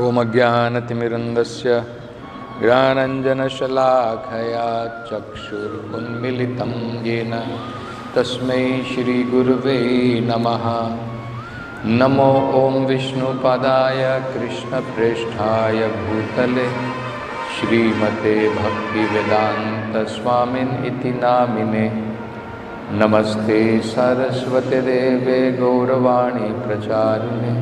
ओम अज्ञानतिमिरन्धस्य ज्ञानाञ्जनशलाखया चक्षुरुन्मीलितं येन तस्मै श्रीगुरुवे नमः। नमो ओम विष्णुपादाय कृष्णप्रेष्ठाय भूतले श्रीमते भक्तिवेदांत स्वामिन् इति नामिने। नमस्ते सरस्वती देवे गौरवाणी प्रचारिणे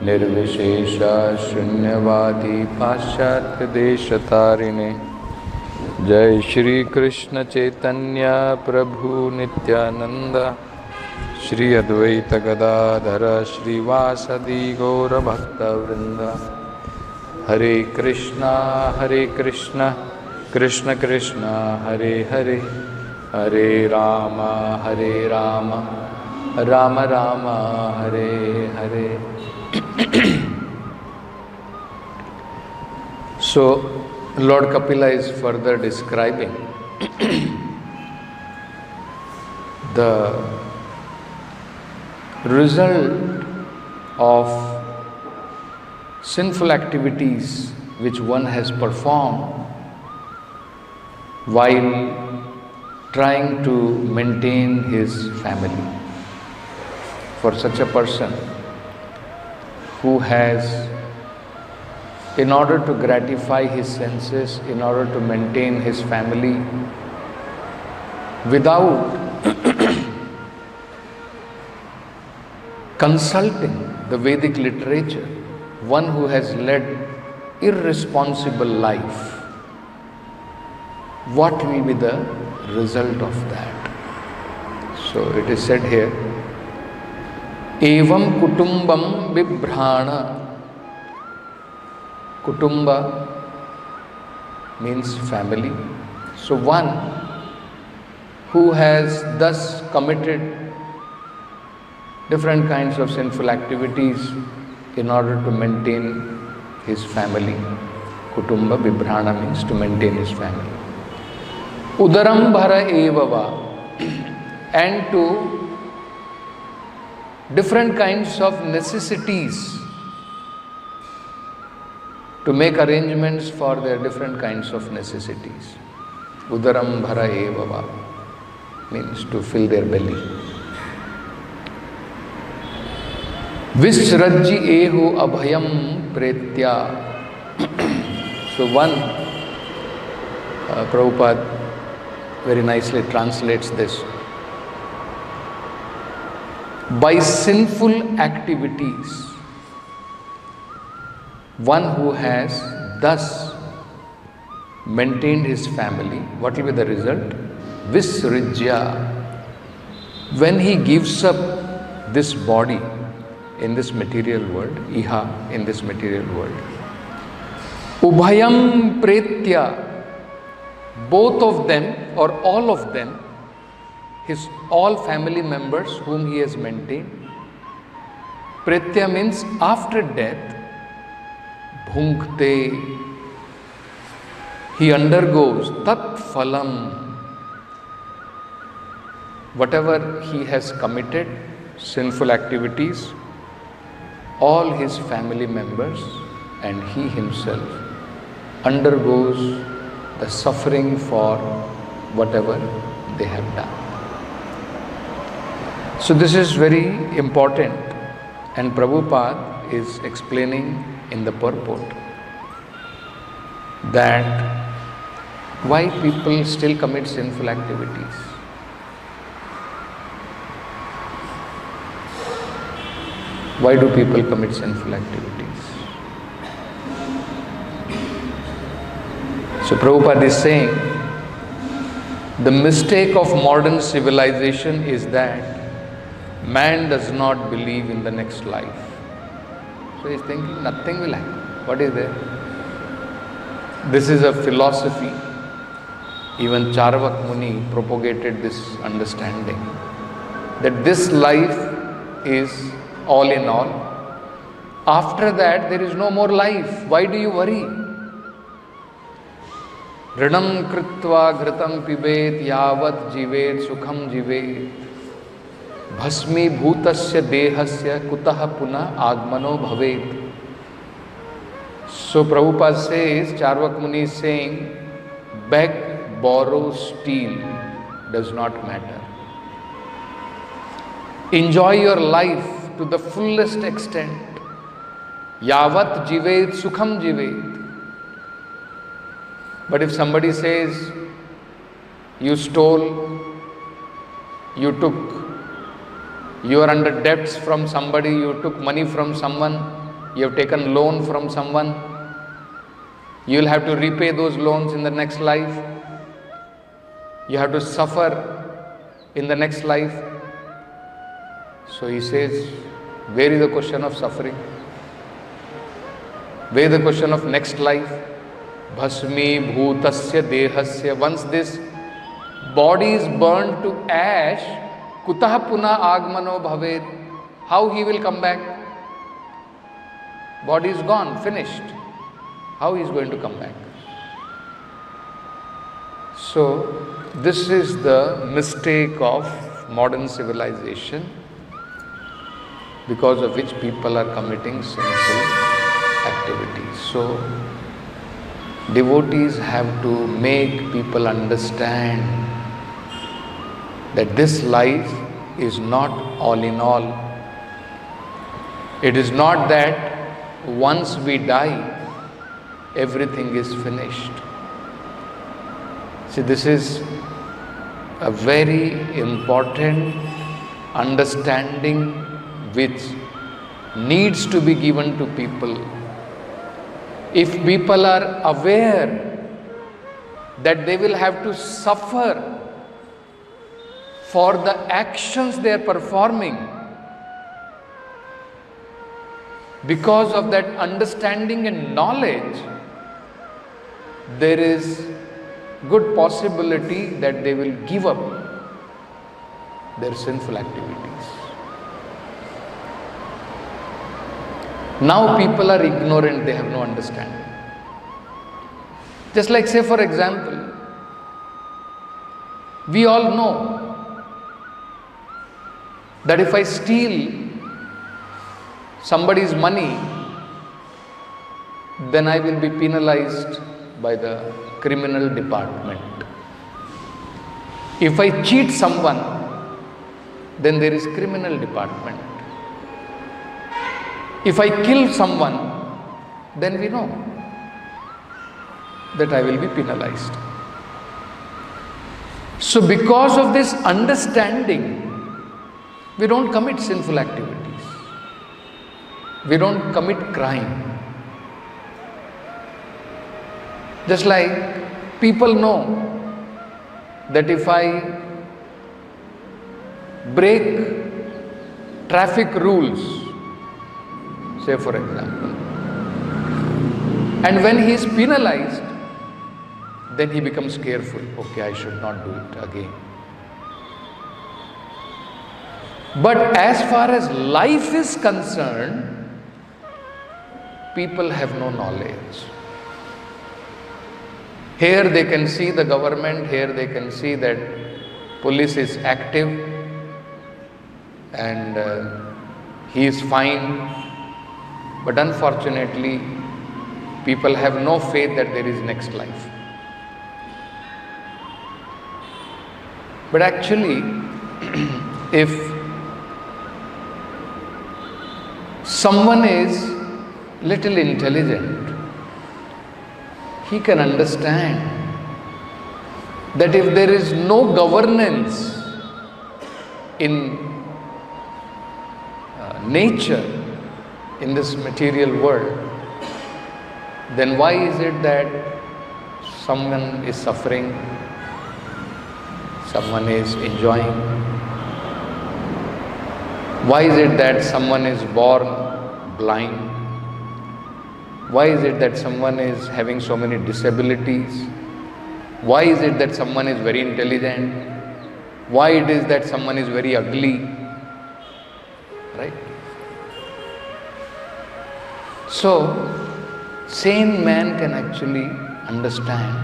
निर्विशेष शून्यवादी पाश्चात्य देशतारिणे। जय श्री कृष्ण चैतन्य प्रभु नित्यानंद श्री अद्वैत गदाधर श्रीवासदि गौरभक्तवृंद। हरे कृष्णा कृष्ण कृष्ण हरे हरे, हरे Ram Ram Ram Hare Hare. So Lord Kapila is further describing the result of sinful activities which one has performed while trying to maintain his family. For such a person who has, in order to gratify his senses, in order to maintain his family, without consulting the Vedic literature, one who has led irresponsible life, what will be the result of that? So it is said here, evam kutumbam bibhrana. Kutumba means family. So one who has thus committed different kinds of sinful activities in order to maintain his family. Kutumba bibhrana means to maintain his family. Udaram bhara evava, and to different kinds of necessities, to make arrangements for their different kinds of necessities. Udaram bhara evava means to fill their belly. Visrajji ehu abhayam pretya. So one, Prabhupada very nicely translates this. By sinful activities, one who has thus maintained his family, what will be the result? Visrijya. When he gives up this body in this material world, iha, in this material world, ubhayam pretya, both of them or all of them, his all family members whom he has maintained. Pretya means after death, bhunkte, he undergoes tat phalam, whatever he has committed, sinful activities, all his family members and he himself undergoes the suffering for whatever they have done. So this is very important, and Prabhupada is explaining in the purport that why people still commit sinful activities. Why do people commit sinful activities? So Prabhupada is saying the mistake of modern civilization is that man does not believe in the next life. So he is thinking nothing will happen. What is there? This is a philosophy. Even Charvak Muni propagated this understanding that this life is all in all. After that, there is no more life. Why do you worry? Rinam kritva ghritam pibet yavat jivet sukham jivet भस्मी भूतस्य देहस्य कुतः पुनः आगमनो भवेत्। So Prabhupada says, Charvak Muni is saying, beg, borrow, steal does not matter. Enjoy your life to the fullest extent. Yavat jivet sukham jivet. But if somebody says, you stole, you are under debts from somebody, you took money from someone, you have taken loan from someone, you will have to repay those loans in the next life, you have to suffer in the next life. So he says, where is the question of suffering? Where is the question of next life? Bhasmi bhutasya dehasya. Once this body is burned to ash, kutah puna agmano bhaved. How he will come back? Body is gone, finished. How he is going to come back? So, this is the mistake of modern civilization, because of which people are committing sinful activities. So, devotees have to make people understand that this life is not all in all. It is not that once we die, everything is finished. See, this is a very important understanding which needs to be given to people. If people are aware that they will have to suffer for the actions they are performing, because of that understanding and knowledge, there is good possibility that they will give up their sinful activities. Now people are ignorant, they have no understanding. Just like, say for example, we all know that if I steal somebody's money, then I will be penalized by the criminal department. If I cheat someone, then there is criminal department. If I kill someone, then we know that I will be penalized. So because of this understanding, we don't commit sinful activities. We don't commit crime. Just like people know that if I break traffic rules, say for example, and when he is penalized, then he becomes careful. Okay, I should not do it again. But as far as life is concerned, people have no knowledge. Here they can see the government, here they can see that police is active and he is fine. But unfortunately, people have no faith that there is next life. But actually, if someone is little intelligent, he can understand that if there is no governance in nature, in this material world, then why is it that someone is suffering, someone is enjoying? Why is it that someone is born blind? Why is it that someone is having so many disabilities? Why is it that someone is very intelligent? Why it is that someone is very ugly? Right? So, sane man can actually understand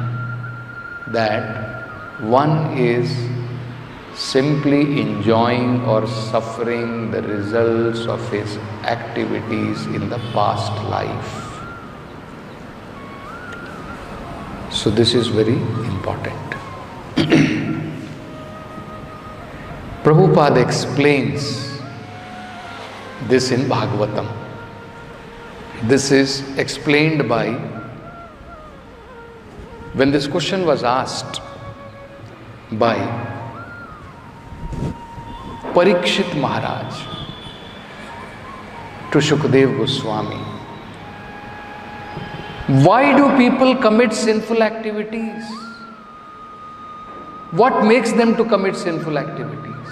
that one is simply enjoying or suffering the results of his activities in the past life. So this is very important. Prabhupada explains this in Bhagavatam. This is explained by, when this question was asked by Parikshit Maharaj to Shukdev Goswami, why do people commit sinful activities? What makes them to commit sinful activities?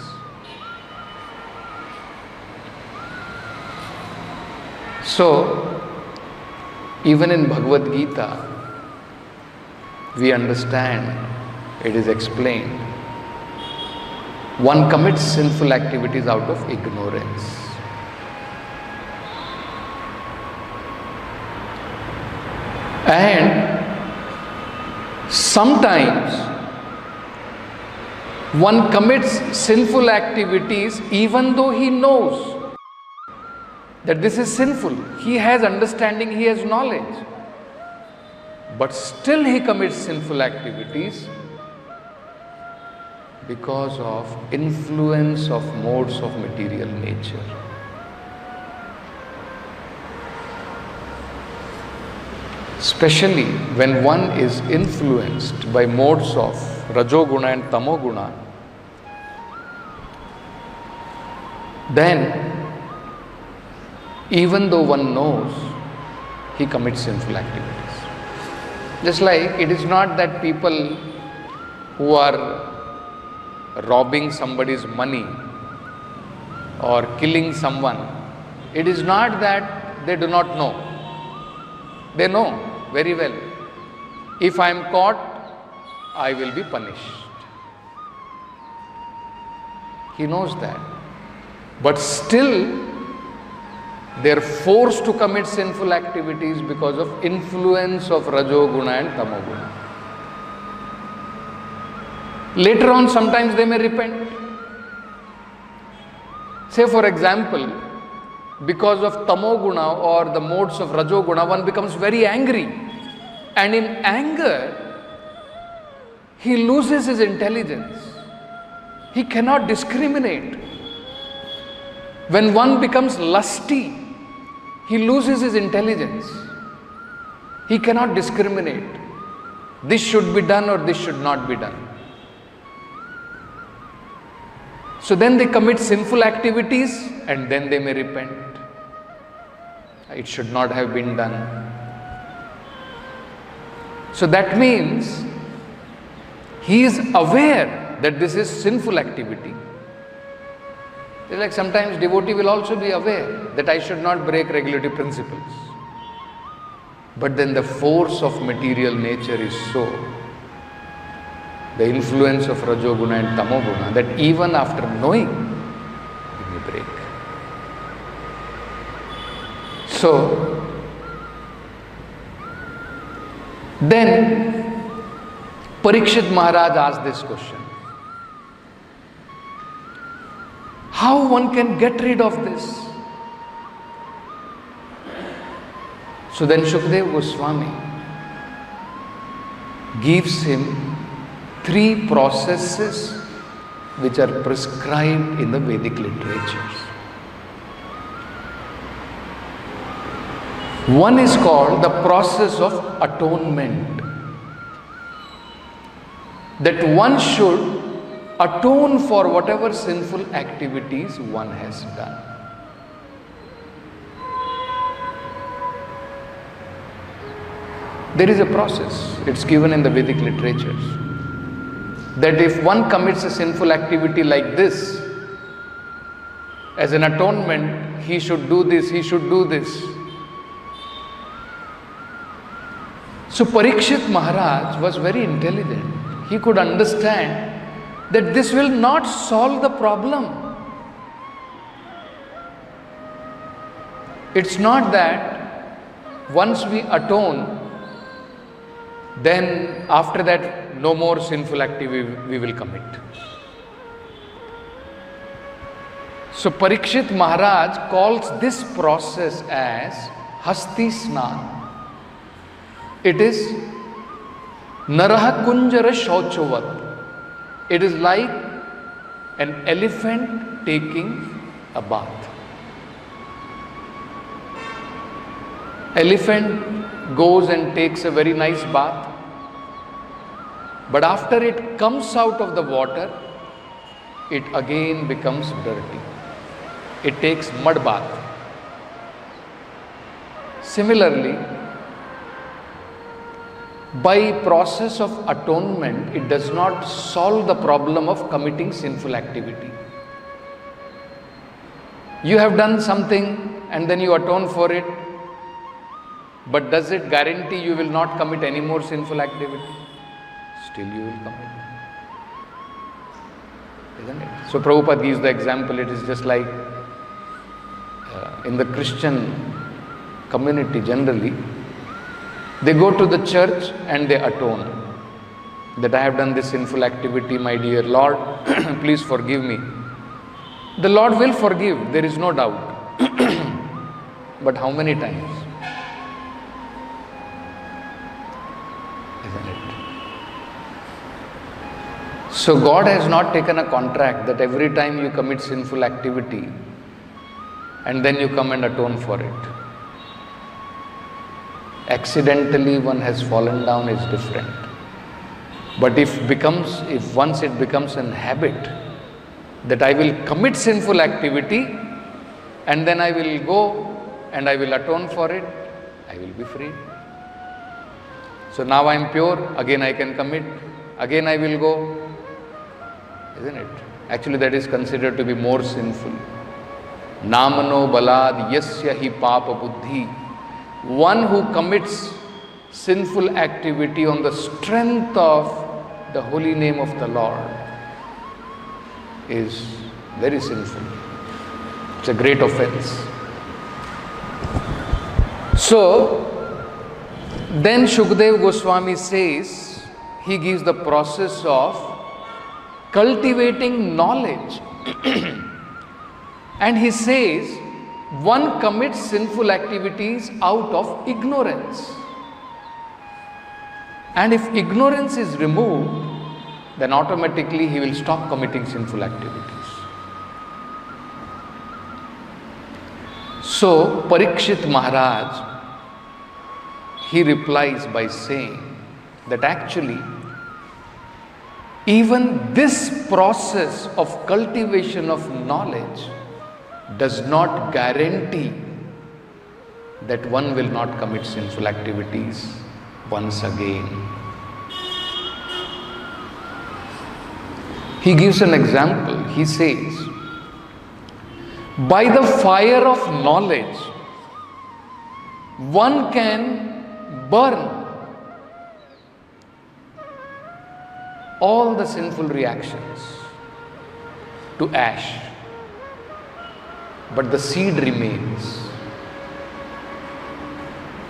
So, even in Bhagavad Gita, we understand, it is explained, one commits sinful activities out of ignorance. And sometimes one commits sinful activities even though he knows that this is sinful. He has understanding, he has knowledge. But still he commits sinful activities because of influence of modes of material nature. Especially when one is influenced by modes of Rajoguna and Tamoguna, then even though one knows, he commits sinful activities. Just like it is not that people who are robbing somebody's money or killing someone, it is not that they do not know. They know very well. If I am caught, I will be punished. He knows that. But still, they are forced to commit sinful activities because of influence of Rajoguna and Tamoguna. Later on, sometimes they may repent. Say for example, because of Tamoguna or the modes of Rajoguna, one becomes very angry. And in anger, he loses his intelligence. He cannot discriminate. When one becomes lusty, he loses his intelligence. He cannot discriminate. This should be done or this should not be done. So then they commit sinful activities and then they may repent. It should not have been done. So that means he is aware that this is sinful activity. It's like sometimes devotee will also be aware that I should not break regulative principles. But then the force of material nature is so, the influence of Rajoguna and Tamoguna, that even after knowing, he may break. So, then Parikshit Maharaj asked this question. How one can get rid of this? So then Shukdev Goswami gives him 3 processes which are prescribed in the Vedic literatures. One is called the process of atonement. That one should atone for whatever sinful activities one has done. There is a process, it's given in the Vedic literatures, that if one commits a sinful activity like this, as an atonement, he should do this, he should do this. So Parikshit Maharaj was very intelligent. He could understand that this will not solve the problem. It's not that once we atone, then after that no more sinful activity we will commit. So Parikshit Maharaj calls this process as Hasti Snan. It is Naraha kunjara shauchavat. It is like an elephant taking a bath. Elephant goes and takes a very nice bath, but after it comes out of the water, it again becomes dirty. It takes mud bath. Similarly, by process of atonement, it does not solve the problem of committing sinful activity. You have done something and then you atone for it, but does it guarantee you will not commit any more sinful activity? Still you will commit. Isn't it? So Prabhupada gives the example, it is just like in the Christian community generally, they go to the church and they atone that I have done this sinful activity, my dear Lord, please forgive me. The Lord will forgive, there is no doubt. But how many times? Isn't it? So God has not taken a contract that every time you commit sinful activity and then you come and atone for it. Accidentally one has fallen down is different. But if once it becomes an habit that I will commit sinful activity and then I will go and I will atone for it, I will be free. So now I am pure, again I can commit, again I will go. Isn't it? Actually that is considered to be more sinful. Namano balad yasya hi papa buddhi. One who commits sinful activity on the strength of the holy name of the Lord is very sinful. It's a great offense. So, then Shukdev Goswami says, he gives the process of cultivating knowledge. And he says, one commits sinful activities out of ignorance. And if ignorance is removed, then automatically he will stop committing sinful activities. So, Parikshit Maharaj, he replies by saying that actually, even this process of cultivation of knowledge does not guarantee that one will not commit sinful activities once again. He gives an example. He says, by the fire of knowledge, one can burn all the sinful reactions to ash, but the seed remains.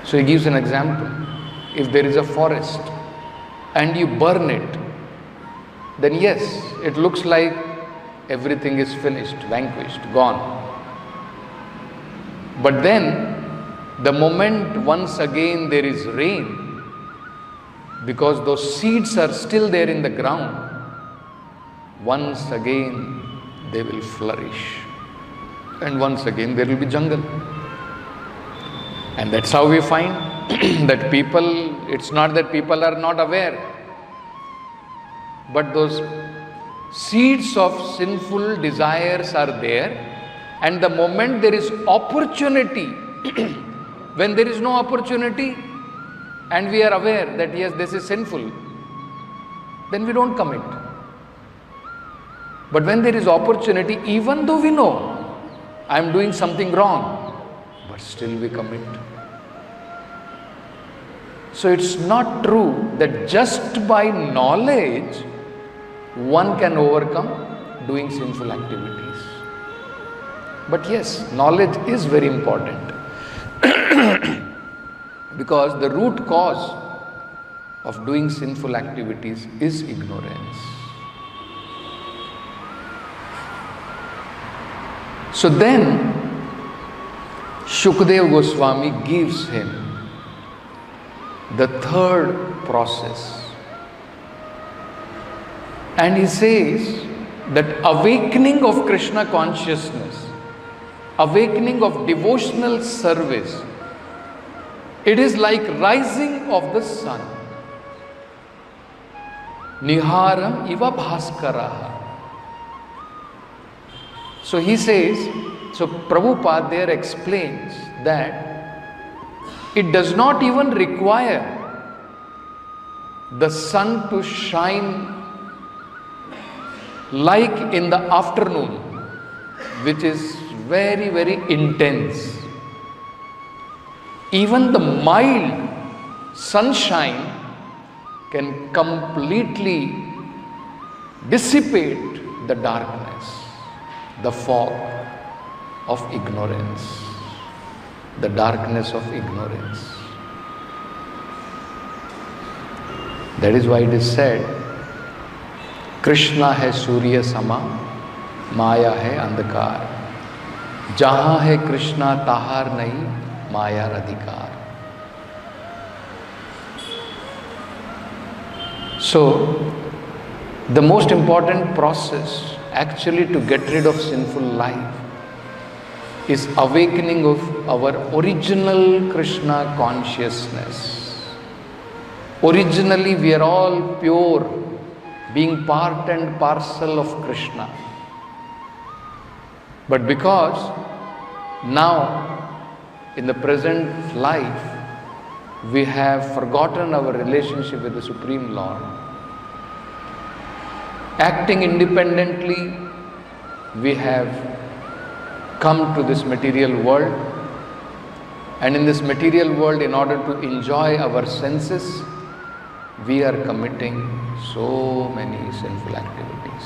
So he gives an example. If there is a forest and you burn it, then yes, it looks like everything is finished, vanquished, gone. But then, the moment once again there is rain, because those seeds are still there in the ground, once again they will flourish. And once again there will be jungle. And that's how we find that people, it's not that people are not aware, but those seeds of sinful desires are there, and the moment there is opportunity, when there is no opportunity and we are aware that yes, this is sinful, then we don't commit. But when there is opportunity, even though we know I am doing something wrong, but still we commit. So it's not true that just by knowledge one can overcome doing sinful activities. But yes, knowledge is very important because the root cause of doing sinful activities is ignorance. So then Shukdev Goswami gives him the third process And he says that awakening of Krishna consciousness, awakening of devotional service, it is like rising of the sun. Niharam iva bhaskaraha. So he says, so Prabhupada there explains that it does not even require the sun to shine like in the afternoon, which is very, very intense. Even the mild sunshine can completely dissipate the darkness, the fog of ignorance, the darkness of ignorance. That is why it is said, Krishna hai Surya sama, Maya hai Andhakar. Jahan hai Krishna tahar nahi, Maya radhikar. So, the most important process actually to get rid of sinful life is awakening of our original Krishna consciousness. Originally, we are all pure, being part and parcel of Krishna. But because now, in the present life, we have forgotten our relationship with the Supreme Lord. Acting independently, we have come to this material world, and in this material world, in order to enjoy our senses, we are committing so many sinful activities.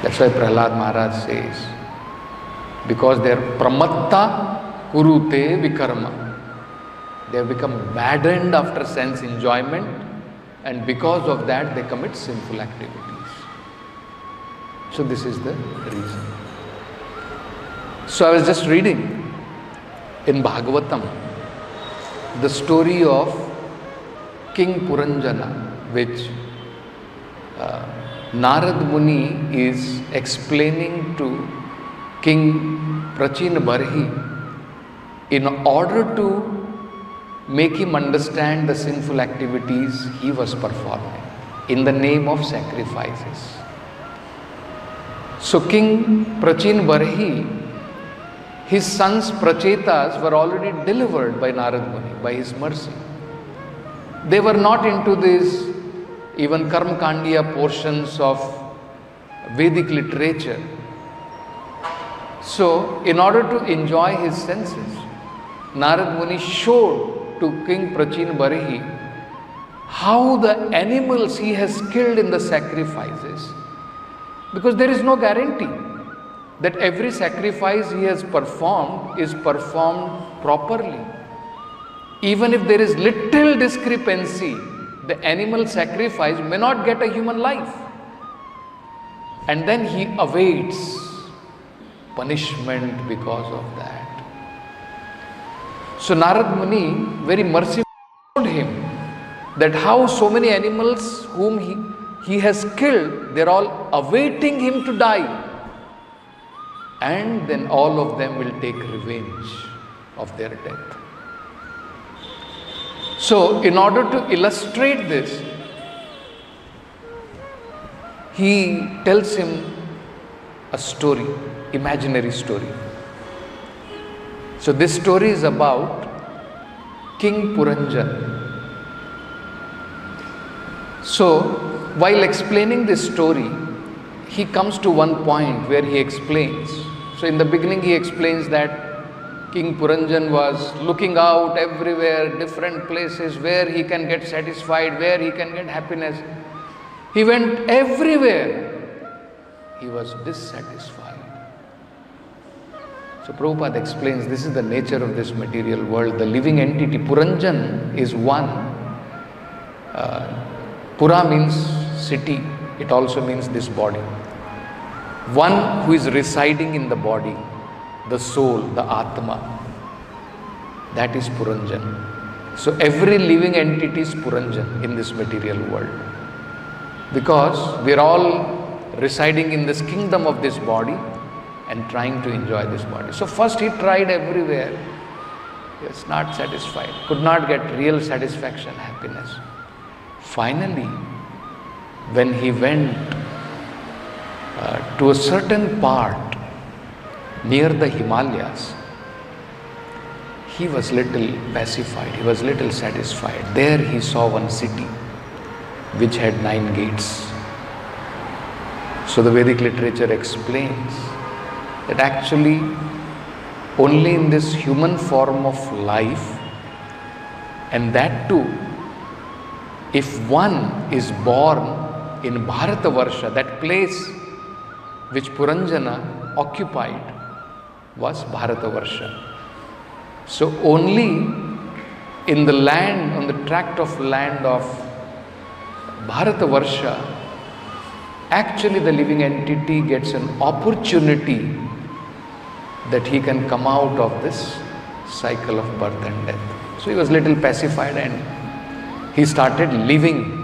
That's why Prahlad Maharaj says, because they are pramatta kurute vikarma. They have become maddened after sense enjoyment, and because of that they commit sinful activities. So this is the reason. So I was just reading in Bhagavatam the story of King Puranjana, which Narad Muni is explaining to King Prachin Barhi in order to make him understand the sinful activities he was performing in the name of sacrifices. So King Prachin Barhi, his sons Prachetas were already delivered by Narad Muni, by his mercy. They were not into these even Karmakandiya portions of Vedic literature. So, in order to enjoy his senses, Narad Muni showed to King Prachin Barhi how the animals he has killed in the sacrifices, because there is no guarantee that every sacrifice he has performed is performed properly. Even if there is little discrepancy, the animal sacrifice may not get a human life. And then he awaits punishment because of that. So Narad Muni very mercifully told him that how so many animals whom he has killed, they are all awaiting him to die. And then all of them will take revenge of their death. So, in order to illustrate this, he tells him a story, imaginary story. So, this story is about King Puranjan. So, while explaining this story, he comes to one point where he explains. So, in the beginning, he explains that King Puranjan was looking out everywhere, different places where he can get satisfied, where he can get happiness. He went everywhere. He was dissatisfied. So Prabhupada explains this is the nature of this material world. The living entity, Puranjan, is one. Pura means city. It also means this body. One who is residing in the body, the soul, the Atma, that is Puranjan. So every living entity is Puranjan in this material world. Because we are all residing in this kingdom of this body and trying to enjoy this body. So first he tried everywhere. He was not satisfied, could not get real satisfaction, happiness. Finally, when he went to a certain part near the Himalayas, he was little pacified, he was little satisfied. There he saw one city which had 9 gates. So the Vedic literature explains that actually only in this human form of life, and that too, if one is born in Bharatavarsha, that place which Puranjana occupied was Bharatavarsha. So only in the land, on the tract of land of Bharatavarsha, actually the living entity gets an opportunity that he can come out of this cycle of birth and death. So he was little pacified and he started living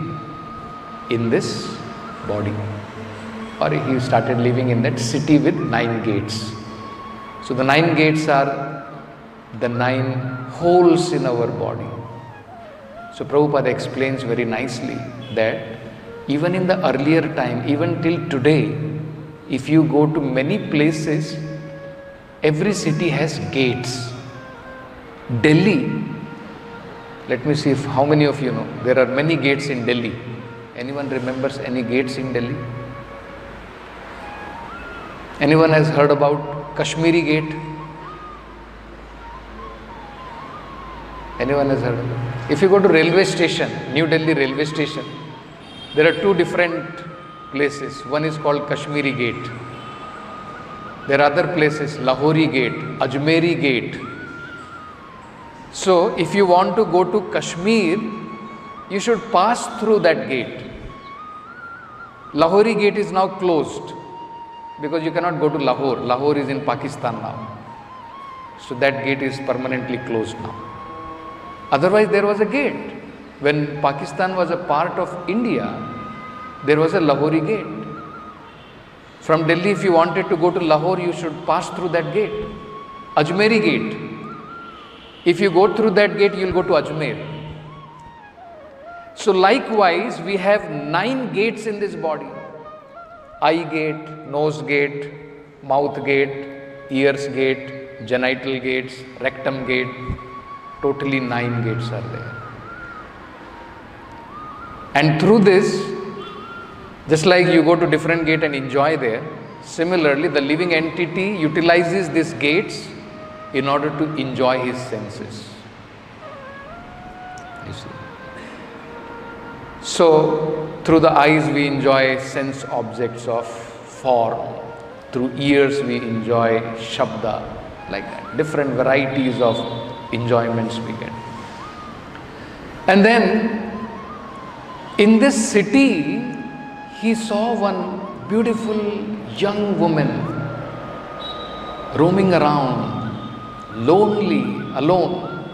in this body, or he started living in that city with 9 gates. So the 9 gates are the 9 holes in our body. So Prabhupada explains very nicely that even in the earlier time, even till today, if you go to many places, every city has gates. Delhi, let me see if how many of you know, there are many gates in Delhi. Anyone remembers any gates in Delhi? Anyone has heard about Kashmiri Gate? Anyone has heard of it? If you go to railway station, New Delhi railway station, there are 2 different places. One is called Kashmiri Gate. There are other places, Lahori Gate, Ajmeri Gate. So if you want to go to Kashmir, you should pass through that gate. Lahori Gate is now closed because you cannot go to Lahore. Lahore is in Pakistan now. So that gate is permanently closed now. Otherwise there was a gate. When Pakistan was a part of India, there was a Lahori Gate. From Delhi, if you wanted to go to Lahore, you should pass through that gate. Ajmeri Gate. If you go through that gate, you will go to Ajmer. So likewise, we have 9 gates in this body. Eye gate, nose gate, mouth gate, ears gate, genital gates, rectum gate. Totally 9 gates are there. And through this, just like you go to different gate and enjoy there, similarly the living entity utilizes these gates in order to enjoy his senses. You see. So through the eyes we enjoy sense objects of form. Through ears we enjoy shabda, like that. Different varieties of enjoyments we get. And then in this city, he saw one beautiful young woman roaming around, lonely, alone.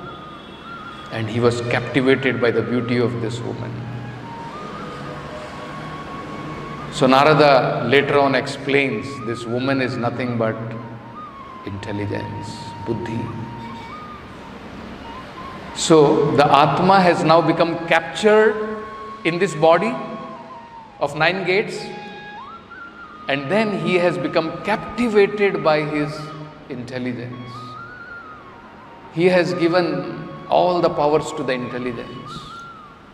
And he was captivated by the beauty of this woman. So Narada later on explains this woman is nothing but intelligence, buddhi. So the Atma has now become captured in this body of 9 gates, and then he has become captivated by his intelligence. He has given all the powers to the intelligence,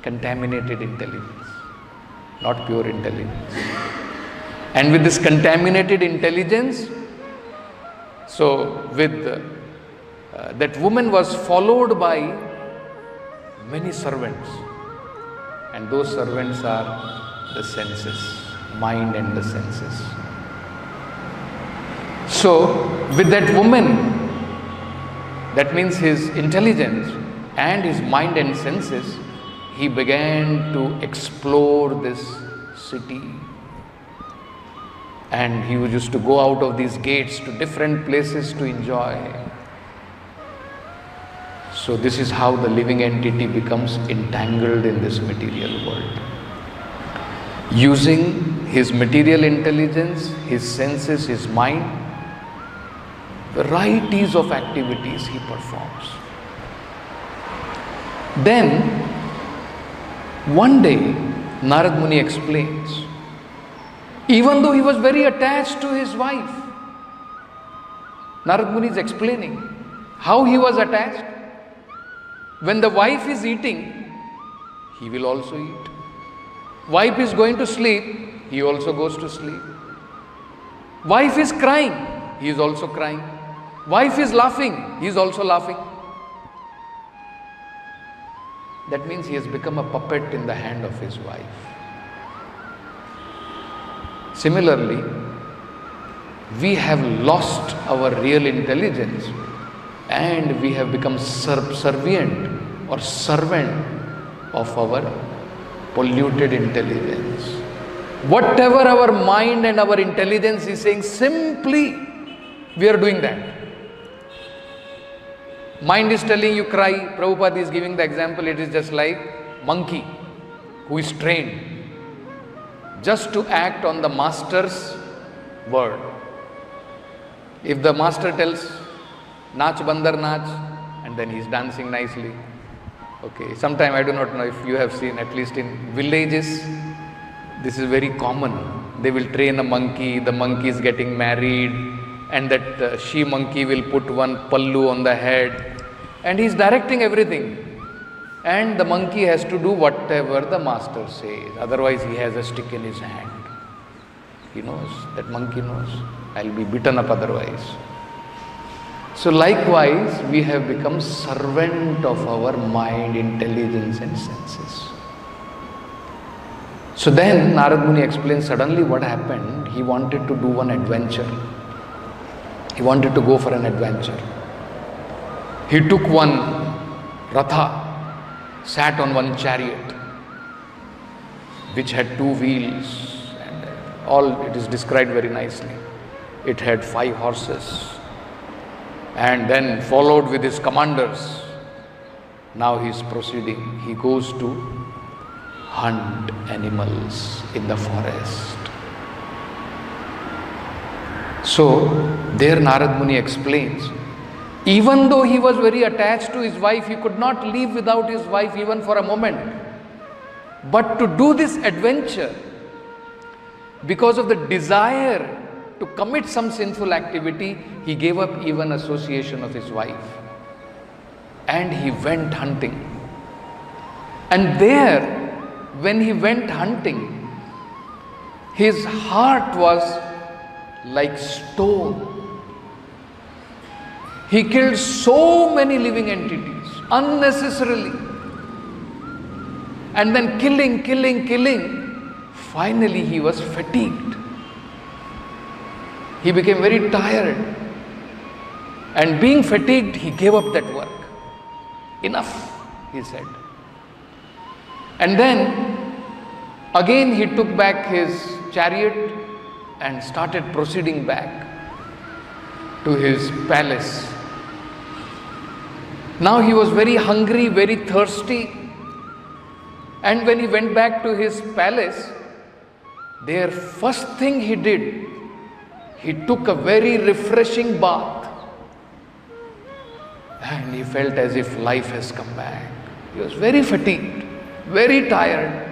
contaminated intelligence, not pure intelligence. And with this contaminated intelligence, so with that woman was followed by many servants, and those servants are the senses, mind and the senses. So with that woman, that means his intelligence and his mind and senses, he began to explore this city. And he used to go out of these gates to different places to enjoy. So this is how the living entity becomes entangled in this material world. using his material intelligence, his senses, his mind, varieties of activities he performs. Then, one day, Narad Muni explains, even though he was very attached to his wife, Narad Muni is explaining how he was attached. When the wife is eating, he will also eat. Wife is going to sleep, he also goes to sleep. Wife is crying, he is also crying. Wife is laughing, he is also laughing. That means he has become a puppet in the hand of his wife. Similarly, we have lost our real intelligence and we have become subservient or servant of our polluted intelligence. Whatever our mind and our intelligence is saying, simply we are doing that. Mind is telling you cry. Prabhupada is giving the example, it is just like monkey who is trained just to act on the master's word. If the master tells, Nach Bandar Nach, and then he is dancing nicely. Okay, sometime I do not know if you have seen, at least in villages, this is very common. They will train a monkey, the monkey is getting married, and that she monkey will put one pallu on the head, and he is directing everything. And the monkey has to do whatever the master says, otherwise he has a stick in his hand. He knows, that monkey knows, I'll be beaten up otherwise. So likewise, we have become servant of our mind, intelligence and senses. So then Narad Muni explains suddenly what happened. He wanted to do one adventure. He wanted to go for an adventure. He took one ratha, sat on one chariot which had 2 wheels, and all it is described very nicely. It had 5 horses. And then followed with his commanders. Now he is proceeding. He goes to hunt animals in the forest. So, there Narad Muni explains, even though he was very attached to his wife, he could not live without his wife even for a moment. But to do this adventure, because of the desire to commit some sinful activity, he gave up even association of his wife. And he went hunting. And there, when he went hunting, his heart was like stone. He killed so many living entities unnecessarily. And then killing, finally he was fatigued. He became very tired, and being fatigued, he gave up that work. Enough, he said. And then, again he took back his chariot and started proceeding back to his palace. Now he was very hungry, very thirsty, and when he went back to his palace, there first thing he did, he took a very refreshing bath and he felt as if life has come back. He was very fatigued, very tired.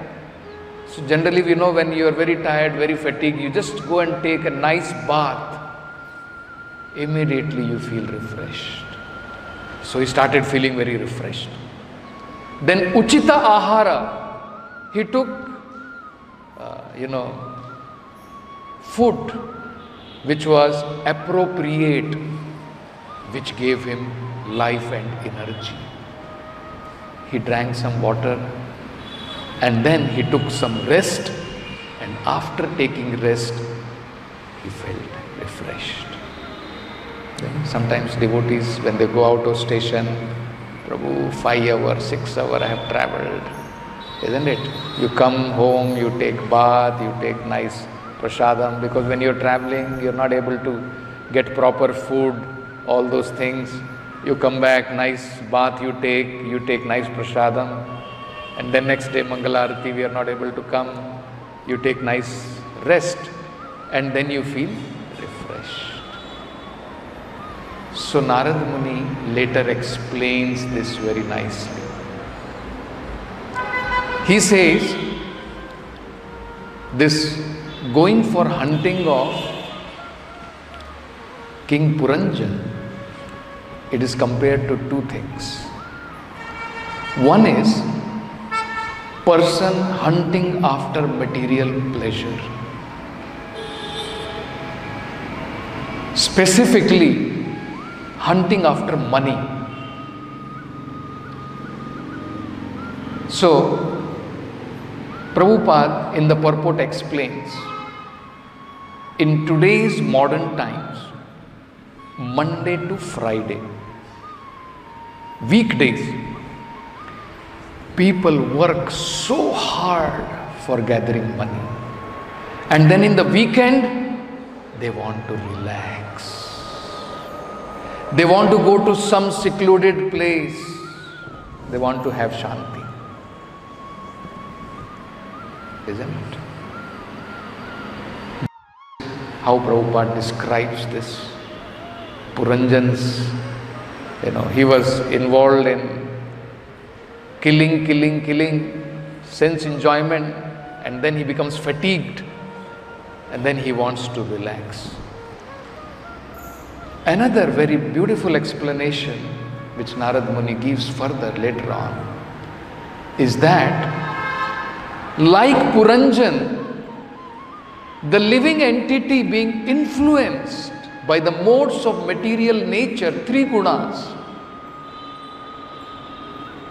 So generally we know when you are very tired, very fatigued, you just go and take a nice bath. Immediately you feel refreshed. So he started feeling very refreshed. Then Uchita Ahara, he took, food which was appropriate, which gave him life and energy. He drank some water and then he took some rest, and after taking rest, he felt refreshed. Sometimes devotees, when they go out of station, Prabhu, 5 hours, 6 hours I have travelled, isn't it? You come home, you take bath, you take nice prasadam, because when you're traveling, you're not able to get proper food, all those things. You come back, nice bath you take nice prasadam, and then next day Mangalarati we are not able to come. you take nice rest, and then you feel refreshed. So Narad Muni later explains this very nicely. He says, this going for hunting of King Puranjan, it is compared to two things. One is person hunting after material pleasure, specifically hunting after money. So Prabhupada in the purport explains, in today's modern times, Monday to Friday, weekdays, people work so hard for gathering money. And then in the weekend, they want to relax. They want to go to some secluded place. They want to have shanti. Isn't it? How Prabhupada describes this. Puranjan's, he was involved in killing, sense enjoyment, and then he becomes fatigued, and then he wants to relax. Another very beautiful explanation which Narad Muni gives further later on is that, like Puranjan, the living entity being influenced by the modes of material nature, three gunas,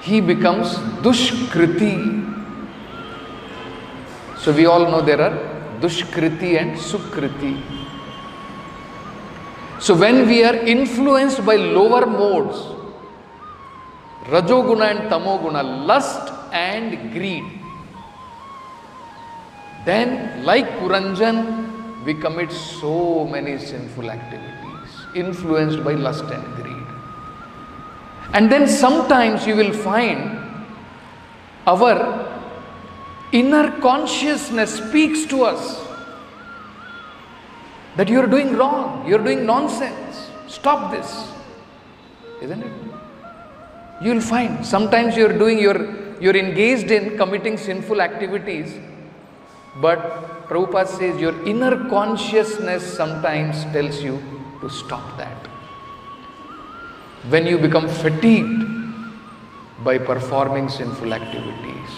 he becomes dushkriti. So we all know there are dushkriti and sukriti. So when we are influenced by lower modes, rajoguna and tamoguna, lust and greed, then like Puranjan, we commit so many sinful activities, influenced by lust and greed. And then sometimes you will find our inner consciousness speaks to us that you are doing wrong, you are doing nonsense, stop this. Isn't it? You will find sometimes you are engaged in committing sinful activities, but Prabhupada says your inner consciousness sometimes tells you to stop that. When you become fatigued by performing sinful activities.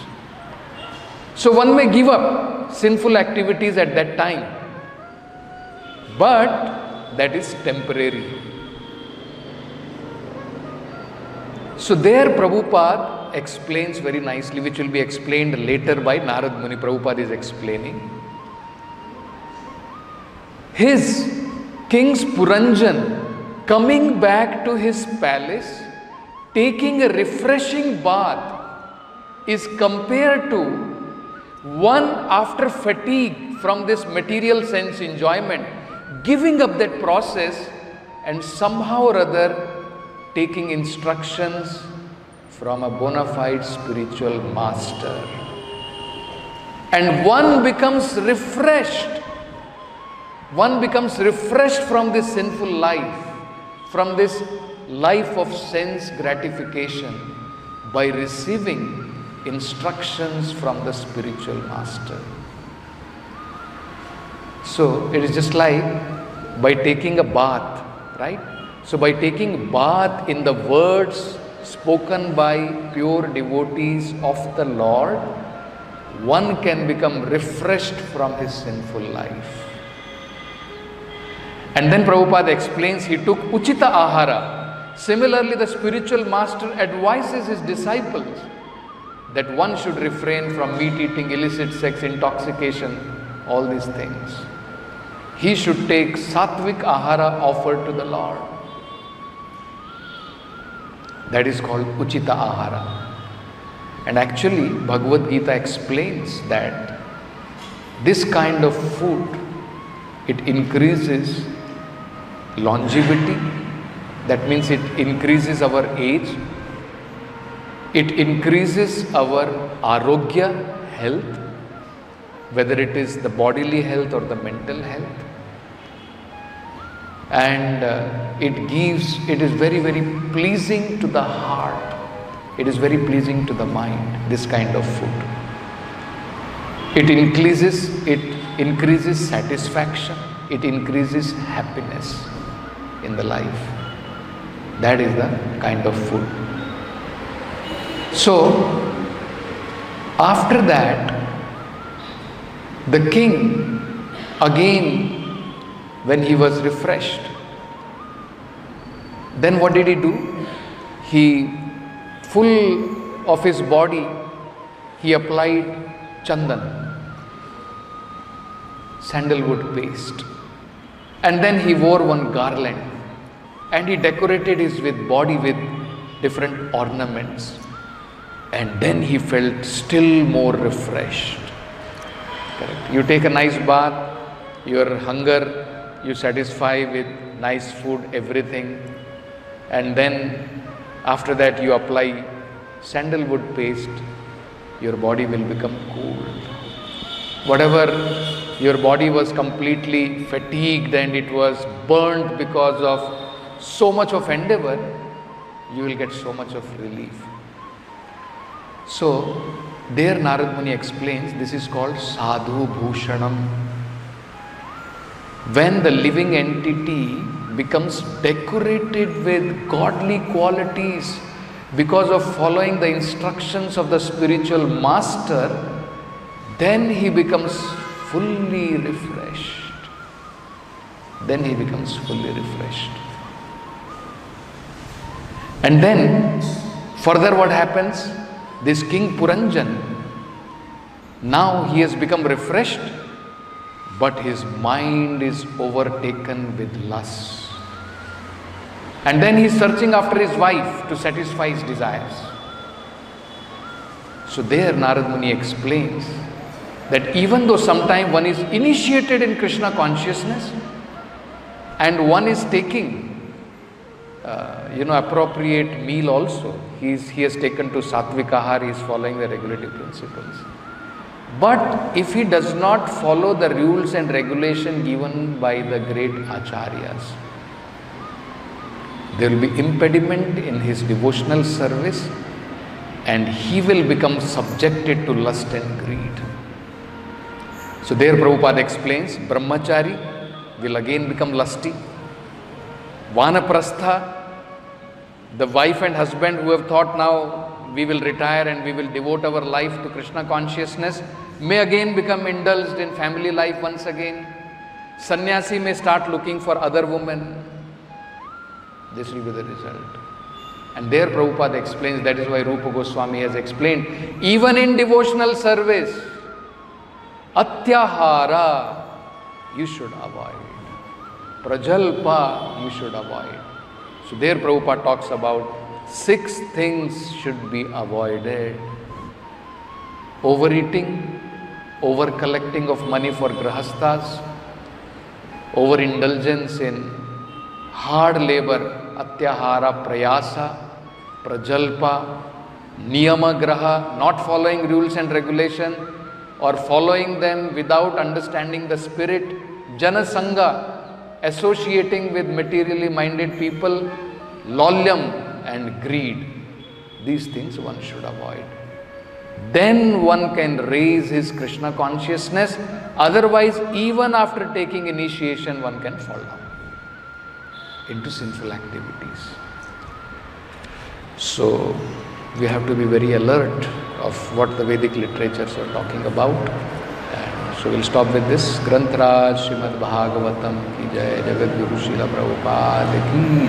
So one may give up sinful activities at that time, but that is temporary. So there Prabhupada explains very nicely, which will be explained later by Narad Muni. Prabhupada is explaining. His King's Puranjan coming back to his palace, taking a refreshing bath, is compared to one after fatigue from this material sense enjoyment, giving up that process and somehow or other taking instructions from a bona fide spiritual master. And one becomes refreshed. One becomes refreshed from this sinful life, from this life of sense gratification, by receiving instructions from the spiritual master. So it is just like by taking a bath, right? So by taking bath in the words spoken by pure devotees of the Lord, one can become refreshed from his sinful life. And then Prabhupada explains he took uchita ahara. Similarly, the spiritual master advises his disciples that one should refrain from meat eating, illicit sex, intoxication, all these things. He should take sattvic ahara offered to the Lord. That is called uchita ahara. And actually, Bhagavad Gita explains that this kind of food, it increases longevity. That means it increases our age. It increases our arogya, health. whether it is the bodily health or the mental health. And it is very, very pleasing to the heart. It is very pleasing to the mind, this kind of food. It increases satisfaction. It increases happiness in the life. That is the kind of food. So, after that, the king, again, when he was refreshed, then what did he do? He, full of his body, he applied chandan, sandalwood paste, and then he wore one garland, and he decorated his body with different ornaments, and then he felt still more refreshed. Correct. You take a nice bath, your hunger you satisfy with nice food, everything, and then after that you apply sandalwood paste, your body will become cool. Whatever your body was completely fatigued and it was burnt because of so much of endeavor, you will get so much of relief. So, there Narad Muni explains, this is called Sadhu Bhushanam. When the living entity becomes decorated with godly qualities because of following the instructions of the spiritual master, then he becomes fully refreshed. Then he becomes fully refreshed. And then, further what happens? This King Puranjan, now he has become refreshed, but his mind is overtaken with lust. And then he is searching after his wife to satisfy his desires. So there Narad Muni explains that even though sometimes one is initiated in Krishna consciousness and one is taking appropriate meal also, he has taken to Sattvic Ahar, he is following the regulative principles. But if he does not follow the rules and regulation given by the great acharyas, there will be impediment in his devotional service and he will become subjected to lust and greed. So there Prabhupada explains, Brahmachari will again become lusty. Vanaprastha, the wife and husband who have thought now we will retire and we will devote our life to Krishna consciousness, may again become indulged in family life once again. Sannyasi may start looking for other women. This will be the result. And there Prabhupada explains, that is why Rupa Goswami has explained, even in devotional service, Atyahara you should avoid. Prajalpa you should avoid. So there Prabhupada talks about 6 things should be avoided. Overeating, over-collecting of money for grahasthas, overindulgence in hard labor, atyahara prayasa, prajalpa, niyamagraha, not following rules and regulation or following them without understanding the spirit, janasanga, associating with materially minded people, lolyam and greed. These things one should avoid. Then one can raise his Krishna consciousness. Otherwise, even after taking initiation, one can fall down into sinful activities. So, we have to be very alert of what the Vedic literatures are talking about. And so, we'll stop with this. Granth Raj Srimad Bhagavatam ki jai, Jagat Guru Srila Prabhupada ki